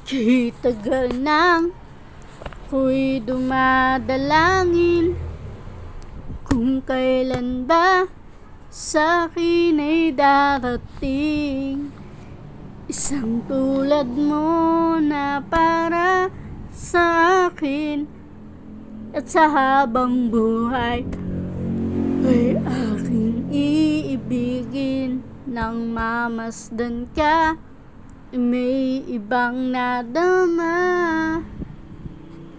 Kay tagal nang ako'y dumadalangin kung kailan ba sa'kin ay darating isang tulad mo na para sa akin, at sa habang buhay ay aking iibigin. Nang mamasdan ka, may ibang nadama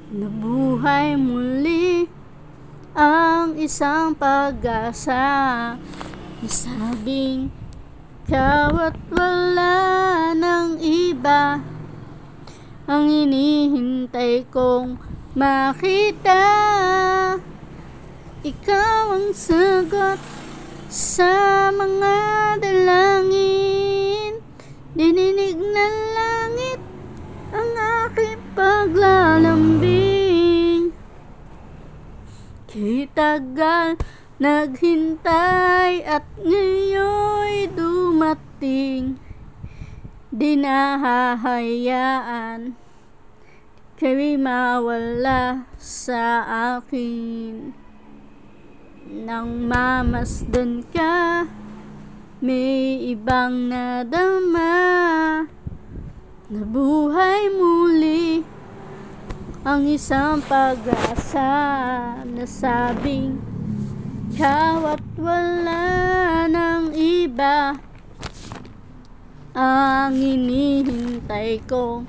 na buhay muli ang isang pag-asa. Nasabing ikaw at wala ng iba ang hinihintay kong makita. Ikaw ang sagot sa mga dalangin, dininig ng langit ang aking paglalambing. Kay tagal naghintay at ngayon'y dumating, di nahahayaan kay mawala sa akin. Nang mamasdan ka, may ibang nadama na buhay muli ang isang pag-asa. Nasabing ikaw at wala ng iba ang hinihintay kong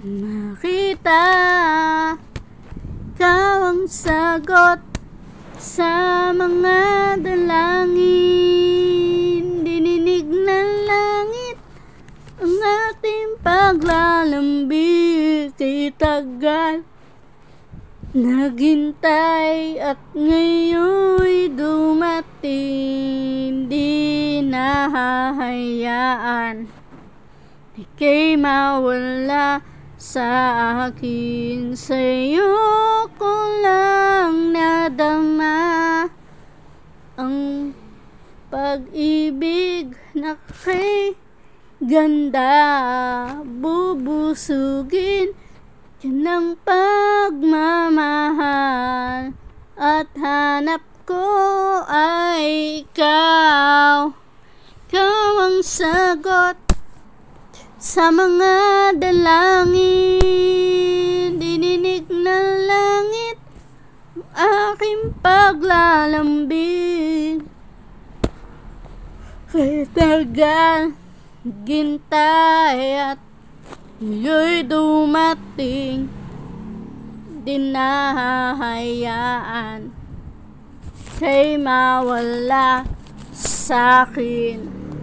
makita. Ikaw ang sagot sa mga dalangin, dininig ng langit ang ating paglalambing. Kay tagal naghintay at ngayon'y dumating, di nahahayaan ika'y mawala sa akin. Sa'yo ko lang nadama ang pag-ibig na kay ganda. Bubusugin ka ng pagmamahal at hanap ko ay ikaw. Ikaw ang sagot sa mga dalangin, dininig ng langit aking paglalambing. Kay tagal gintay at ngayon'y dumating, di nahahayaan kay mawala sa'kin.